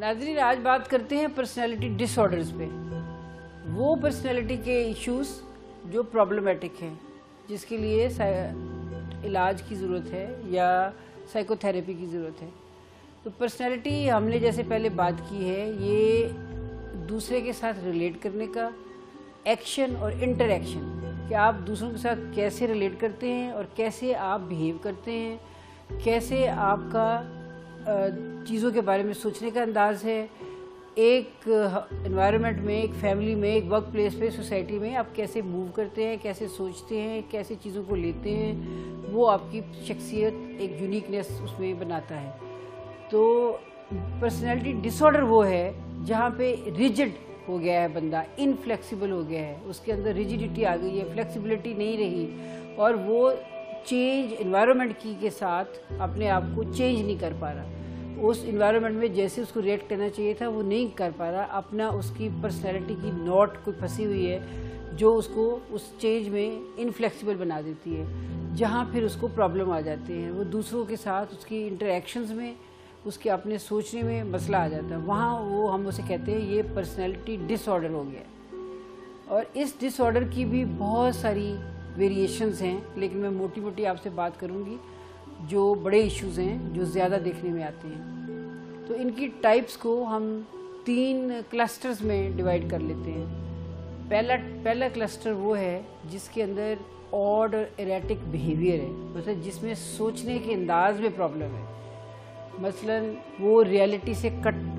ناظرین آج بات کرتے ہیں پرسنالٹی ڈس آرڈرز پہ. وہ پرسنالٹی کے ایشوز جو پرابلمٹک ہیں، جس کے لیے علاج کی ضرورت ہے یا سائیکو تھیراپی کی ضرورت ہے. تو پرسنالٹی ہم نے جیسے پہلے بات کی ہے، یہ دوسرے کے ساتھ ریلیٹ کرنے کا ایکشن اور انٹر ایکشن، کہ آپ دوسروں کے ساتھ کیسے ریلیٹ کرتے ہیں اور کیسے آپ بیہیو کرتے ہیں، کیسے آپ کا چیزوں کے بارے میں سوچنے کا انداز ہے. ایک انوائرمنٹ میں، ایک فیملی میں، ایک ورک پلیس پہ، سوسائٹی میں آپ کیسے موو کرتے ہیں، کیسے سوچتے ہیں، کیسے چیزوں کو لیتے ہیں، وہ آپ کی شخصیت ایک یونیکنیس اس میں بناتا ہے. تو پرسنالٹی ڈس آرڈر وہ ہے جہاں پہ ریجڈ ہو گیا ہے بندہ، انفلیکسیبل ہو گیا ہے، اس کے اندر ریجڈیٹی آ گئی ہے، فلیکسیبلٹی نہیں رہی، اور وہ چینج انوائرمنٹ کی کے ساتھ اپنے آپ کو چینج نہیں کر پا رہا. اس انوائرمنٹ میں جیسے اس کو ریئیکٹ کرنا چاہیے تھا وہ نہیں کر پا رہا. اپنا اس کی پرسنالٹی کی نوٹ کوئی پھنسی ہوئی ہے جو اس کو اس چینج میں انفلیکسیبل بنا دیتی ہے، جہاں پھر اس کو پرابلم آ جاتے ہیں. وہ دوسروں کے ساتھ اس کی انٹریکشنز میں، اس کے اپنے سوچنے میں مسئلہ آ جاتا ہے. وہاں وہ ہم اسے کہتے ہیں یہ پرسنالٹی ڈس آرڈر ہو گیا. اور اس ڈس آرڈر کی بھی بہت ساری ویریشنز ہیں، لیکن میں موٹی موٹی آپ سے بات کروں گی جو بڑے ایشوز ہیں جو زیادہ دیکھنے میں آتے ہیں. تو ان کی ٹائپس کو ہم 3 کلسٹرز میں ڈیوائڈ کر لیتے ہیں. پہلا کلسٹر وہ ہے جس کے اندر آڈ اور ایریٹک بیہیویئر ہے، مطلب جس میں سوچنے کے انداز میں پرابلم ہے. مثلا وہ ریئلٹی سے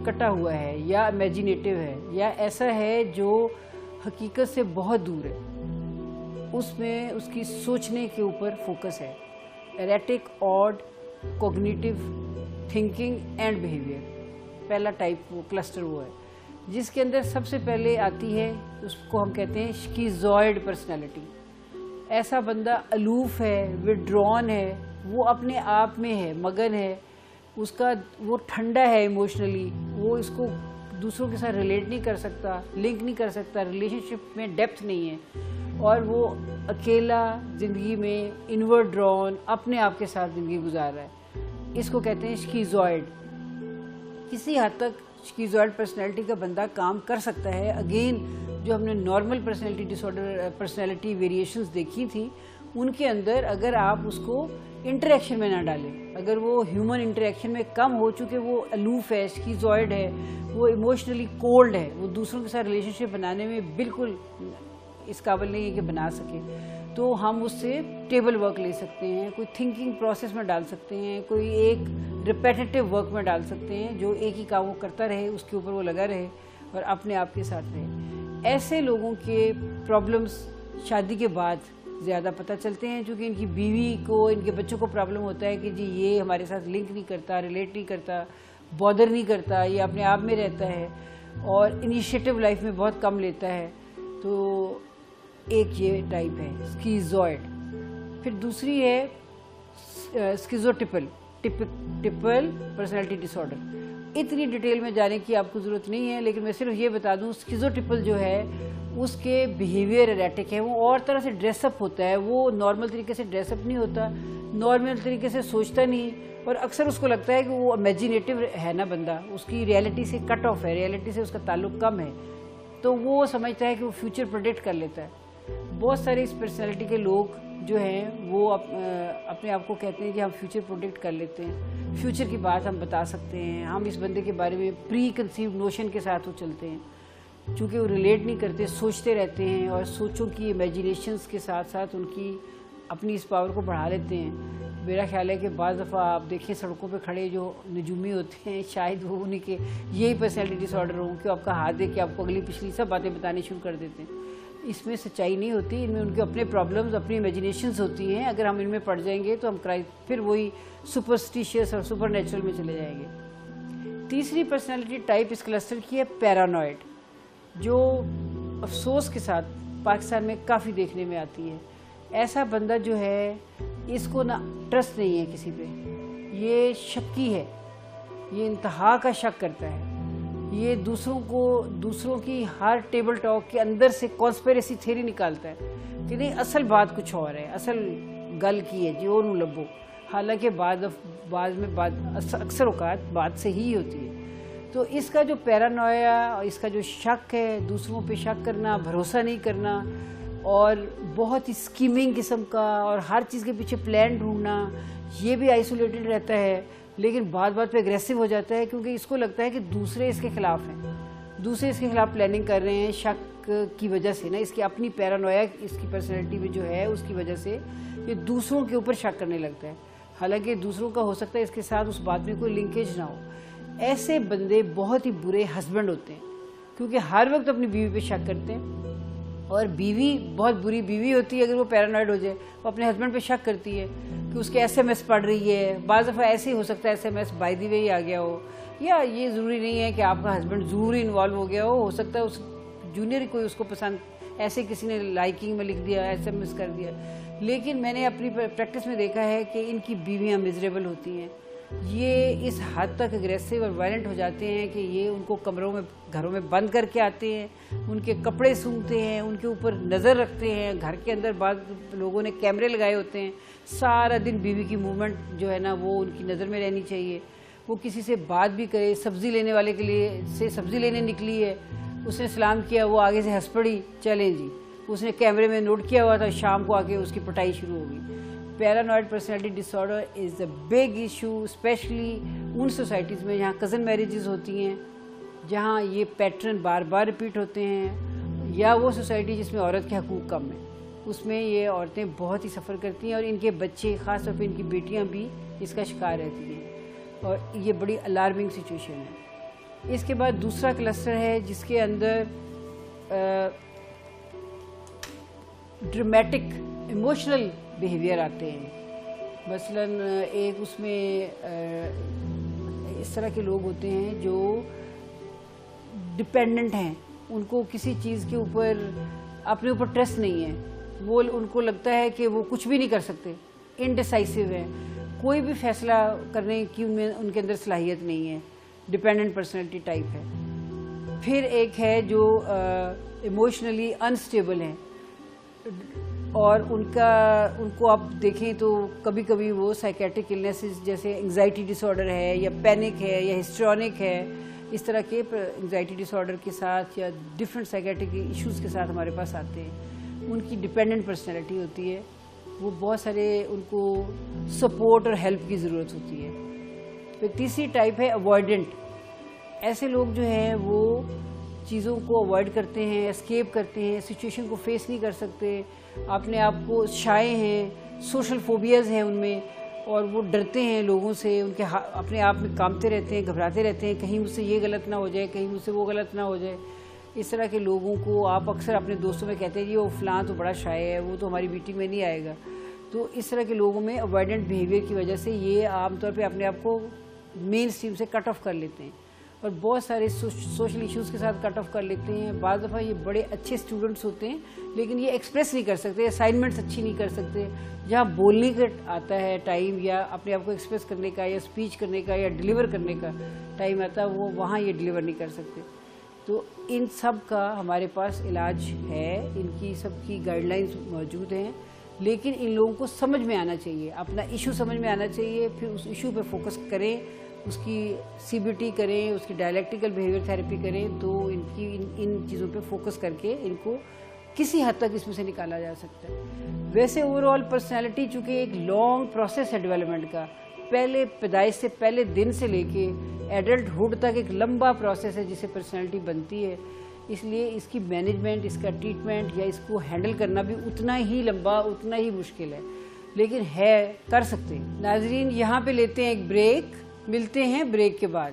کٹا ہوا ہے، یا امیجینیٹو ہے، یا ایسا ہے جو حقیقت سے بہت دور ہے. اس میں اس کی سوچنے کے اوپر فوکس ہے. Erratic, odd, cognitive thinking and behaviour, پہلا ٹائپ وہ کلسٹر وہ ہے جس کے اندر سب سے پہلے آتی ہے، اس کو ہم کہتے ہیں شکیزوئڈ پرسنالٹی. ایسا بندہ الوف ہے، وڈرون ہے، وہ اپنے آپ میں ہے، مگن ہے، اس کا وہ ٹھنڈا ہے ایموشنلی، وہ اس کو دوسروں کے ساتھ ریلیٹ نہیں کر سکتا، لنک نہیں کر سکتا، ریلیشن شپ میں ڈیپتھ نہیں ہے، اور وہ اکیلا زندگی میں انورڈ ڈرون اپنے آپ کے ساتھ زندگی گزار رہا ہے. اس کو کہتے ہیں شکیزوئڈ. کسی حد تک شکیزوئڈ پرسنالٹی کا بندہ کام کر سکتا ہے. اگین جو ہم نے نارمل پرسنالٹی ڈس آرڈر پرسنالٹی ویریشنز دیکھی تھیں، ان کے اندر اگر آپ اس کو انٹریکشن میں نہ ڈالیں، اگر وہ ہیومن انٹریکشن میں کم ہو، چونکہ وہ الوف ہے، شکیزوئڈ ہے، وہ ایموشنلی کولڈ ہے، وہ دوسروں کے ساتھ ریلیشن شپ بنانے میں بالکل اس قابل نہیں ہے کہ بنا سکے، تو ہم اس سے ٹیبل ورک لے سکتے ہیں، کوئی تھنکنگ پروسیس میں ڈال سکتے ہیں، کوئی ایک ریپیٹیٹیو ورک میں ڈال سکتے ہیں جو ایک ہی کام وہ کرتا رہے، اس کے اوپر وہ لگا رہے اور اپنے آپ کے ساتھ رہے. ایسے لوگوں کے پرابلمس شادی کے بعد زیادہ پتہ چلتے ہیں، چونکہ ان کی بیوی کو، ان کے بچوں کو پرابلم ہوتا ہے کہ جی یہ ہمارے ساتھ لنک نہیں کرتا، ریلیٹ نہیں کرتا، بادر نہیں کرتا، یہ اپنے آپ میں رہتا ہے اور انیشیٹو لائف میں بہت کم لیتا ہے. تو ایک یہ ٹائپ ہے اسکیزوئڈ. پھر دوسری ہے اسکیزوٹیپل پرسنالٹی ڈس آرڈر. اتنی ڈیٹیل میں جانے کی آپ کو ضرورت نہیں ہے، لیکن میں صرف یہ بتا دوں اسکیزوٹیپل جو ہے اس کے بیہیویئر ایریٹک ہے. وہ اور طرح سے ڈریس اپ ہوتا ہے، وہ نارمل طریقے سے ڈریس اپ نہیں ہوتا، نارمل طریقے سے سوچتا نہیں، اور اکثر اس کو لگتا ہے کہ وہ امیجینیٹو ہے نا بندہ، اس کی ریئلٹی سے کٹ آف ہے، ریئلٹی سے اس کا تعلق کم ہے، تو وہ سمجھتا ہے کہ وہ فیوچر پریڈکٹ کر لیتا ہے. بہت سارے اس پرسنالٹی کے لوگ جو ہیں وہ اپنے آپ کو کہتے ہیں کہ ہم فیوچر پریڈکٹ کر لیتے ہیں، فیوچر کی بات ہم بتا سکتے ہیں، ہم اس بندے کے بارے میں پری کنسیوڈ نوشن کے ساتھ وہ چلتے ہیں. چونکہ وہ ریلیٹ نہیں کرتے، سوچتے رہتے ہیں، اور سوچوں کی امیجینیشنز کے ساتھ ساتھ ان کی اپنی اس پاور کو بڑھا لیتے ہیں. میرا خیال ہے کہ بعض دفعہ آپ دیکھیں سڑکوں پہ کھڑے جو نجومی ہوتے ہیں، شاید وہ انہیں کے یہی پرسنالٹی ڈس آرڈر ہوں کہ آپ کا ہاتھ دیکھ کے آپ کو اگلی پچھلی سب باتیں بتانی شروع کر دیتے ہیں. اس میں سچائی نہیں ہوتی، ان میں ان کے اپنے پرابلمز، اپنی امیجینیشنز ہوتی ہیں. اگر ہم ان میں پڑ جائیں گے تو ہم پھر وہی سپرسٹیشیس اور سپر نیچرل میں چلے جائیں گے. تیسری پرسنالٹی ٹائپ اس کلسٹر کی ہے پیرانوئڈ، جو افسوس کے ساتھ پاکستان میں کافی دیکھنے میں آتی ہے. ایسا بندہ جو ہے اس کو نہ ٹرسٹ نہیں ہے کسی پہ، یہ شکی ہے، یہ انتہا کا شک کرتا ہے، یہ دوسروں کی ہر ٹیبل ٹاک کے اندر سے کانسپیریسی تھیوری نکالتا ہے کہ نہیں اصل بات کچھ اور ہے، اصل گل کی ہے جی وہ نو لبو، حالانکہ بعض میں اکثر اوقات بات صحیح ہوتی ہے. تو اس کا جو پیرانویا اور اس کا جو شک ہے، دوسروں پہ شک کرنا، بھروسہ نہیں کرنا، اور بہت ہی اسکیمنگ قسم کا اور ہر چیز کے پیچھے پلان ڈھونڈنا، یہ بھی آئسولیٹڈ رہتا ہے، لیکن بات بات پہ اگریسو ہو جاتا ہے کیونکہ اس کو لگتا ہے کہ دوسرے اس کے خلاف ہیں، دوسرے اس کے خلاف پلاننگ کر رہے ہیں شک کی وجہ سے نا، اس کی اپنی پیرانویا اس کی پرسنالٹی میں جو ہے اس کی وجہ سے یہ دوسروں کے اوپر شک کرنے لگتا ہے، حالانکہ دوسروں کا ہو سکتا ہے اس کے ساتھ اس بات میں کوئی لنکیج نہ ہو۔ ایسے بندے بہت ہی برے ہسبینڈ ہوتے ہیں کیونکہ ہر وقت اپنی بیوی پہ شک کرتے ہیں، اور بیوی بہت بری بیوی ہوتی ہے اگر وہ پیرانوائڈ ہو جائے، وہ اپنے ہسبینڈ پہ شک کرتی ہے کہ اس کے ایس ایم ایس پڑھ رہی ہے، بعض دفعہ ایسے ہی ہو سکتا ہے SMS by the way ہی آ گیا ہو، یا یہ ضروری نہیں ہے کہ آپ کا ہسبینڈ ضروری انوالو ہو گیا ہو سکتا ہے اس جونیئر کوئی اس کو پسند ایسے کسی نے لائکنگ میں لکھ دیا، ایس ایم ایس کر دیا، لیکن میں نے اپنی پریکٹس میں دیکھا ہے کہ ان کی بیویاں میزریبل ہوتی ہیں، یہ اس حد تک اگریسو اور وائلنٹ ہو جاتے ہیں کہ یہ ان کو گھروں میں بند کر کے آتے ہیں، ان کے کپڑے سونگھتے ہیں، ان کے اوپر نظر رکھتے ہیں، گھر کے اندر بعض لوگوں نے کیمرے لگائے ہوتے ہیں، سارا دن بیوی کی موومنٹ جو ہے نا وہ ان کی نظر میں رہنی چاہیے، وہ کسی سے بات بھی کرے، سبزی لینے والے کے لیے سے سبزی لینے نکلی ہے، اس نے سلام کیا، وہ آگے سے ہنس پڑی، چلیں جی، اس نے کیمرے میں نوٹ کیا ہوا تھا، شام کو آ کے اس کی پٹائی شروع ہو گئی۔ Paranoid personality disorder is a big issue, especially in societies میں جہاں کزن میریجز ہوتی ہیں، جہاں یہ پیٹرن بار بار ریپیٹ ہوتے ہیں، یا وہ سوسائٹی جس میں عورت کے حقوق کم ہیں، اس میں یہ عورتیں بہت ہی سفر کرتی ہیں، اور ان کے بچے خاص طور پہ ان کی بیٹیاں بھی اس کا شکار رہتی ہیں، اور یہ بڑی الارمنگ سچویشن ہے۔ اس کے بعد دوسرا کلسٹر ہے جس کے اندر ڈرامیٹک ایموشنل بیہیویئر آتے ہیں، مثلاً ایک اس میں اس طرح کے لوگ ہوتے ہیں جو ڈپینڈنٹ ہیں، ان کو کسی چیز کے اوپر اپنے اوپر ٹرسٹ نہیں ہے، وہ ان کو لگتا ہے کہ وہ کچھ بھی نہیں کر سکتے، انڈیسائسو ہیں، کوئی بھی فیصلہ کرنے کی ان کے اندر صلاحیت نہیں ہے، ڈپینڈنٹ پرسنالٹی ٹائپ ہے۔ پھر ایک ہے جو ایموشنلی انسٹیبل ہیں، اور ان کو آپ دیکھیں تو کبھی کبھی وہ سائیکیٹرک النیسز جیسے انگزائٹی ڈس آرڈر ہے، یا پینک ہے، یا ہسٹرونک ہے، اس طرح کے انگزائٹی ڈس آرڈر کے ساتھ یا ڈفرینٹ سائیکیٹرک ایشوز کے ساتھ ہمارے پاس آتے ہیں، ان کی ڈپینڈنٹ پرسنالٹی ہوتی ہے، وہ بہت سارے ان کو سپورٹ اور ہیلپ کی ضرورت ہوتی ہے۔ پھر تیسری ٹائپ ہے اوائڈنٹ، ایسے لوگ جو ہیں وہ چیزوں کو اوائڈ کرتے ہیں، اسکیپ کرتے ہیں، سچویشن کو فیس نہیں کر سکتے، اپنے آپ کو شائع ہیں، سوشل فوبیاز ہیں ان میں، اور وہ ڈرتے ہیں لوگوں سے، ان کے اپنے آپ میں کانپتے رہتے ہیں، گھبراتے رہتے ہیں، کہیں مجھ سے یہ غلط نہ ہو جائے، کہیں مجھ سے وہ غلط نہ ہو جائے۔ اس طرح کے لوگوں کو آپ اکثر اپنے دوستوں میں کہتے ہیں جی وہ فلاں تو بڑا شائع ہے، وہ تو ہماری میٹنگ میں نہیں آئے گا۔ تو اس طرح کے لوگوں میں اوائڈنٹ بیہیویئر کی وجہ سے یہ عام طور پہ اپنے آپ کو مین اسٹریم سے کٹ آف کر لیتے ہیں، اور بہت سارے سوشل ایشوز کے ساتھ کٹ آف کر لیتے ہیں۔ بعض دفعہ یہ بڑے اچھے اسٹوڈنٹس ہوتے ہیں لیکن یہ ایکسپریس نہیں کر سکتے، اسائنمنٹس اچھی نہیں کر سکتے، جہاں بولنے کا آتا ہے ٹائم، یا اپنے آپ کو ایکسپریس کرنے کا، یا اسپیچ کرنے کا، یا ڈیلیور کرنے کا ٹائم آتا ہے، وہ وہاں یہ ڈیلیور نہیں کر سکتے۔ تو ان سب کا ہمارے پاس علاج ہے، ان کی سب کی گائیڈ لائنز موجود ہیں، لیکن ان لوگوں کو سمجھ میں آنا چاہیے، اپنا ایشو سمجھ میں آنا چاہیے، پھر اس ایشو پہ فوکس کریں، اس کی سی بی ٹی کریں، اس کی ڈائلیکٹیکل بیہیویئر تھیراپی کریں، تو ان چیزوں پہ فوکس کر کے ان کو کسی حد تک اس میں سے نکالا جا سکتا ہے۔ ویسے اوور آل پرسنالٹی چونکہ ایک لانگ پروسیس ہے ڈیولپمنٹ کا، پہلے پیدائش سے پہلے دن سے لے کے ایڈلٹ ہوڈ تک ایک لمبا پروسیس ہے جسے پرسنالٹی بنتی ہے، اس لیے اس کی مینجمنٹ، اس کا ٹریٹمنٹ یا اس کو ہینڈل کرنا بھی اتنا ہی لمبا، اتنا ہی مشکل ہے، لیکن ہے، کر سکتے ہیں۔ ناظرین یہاں پہ لیتے ہیں ایک بریک، ملتے ہیں بریک کے بعد۔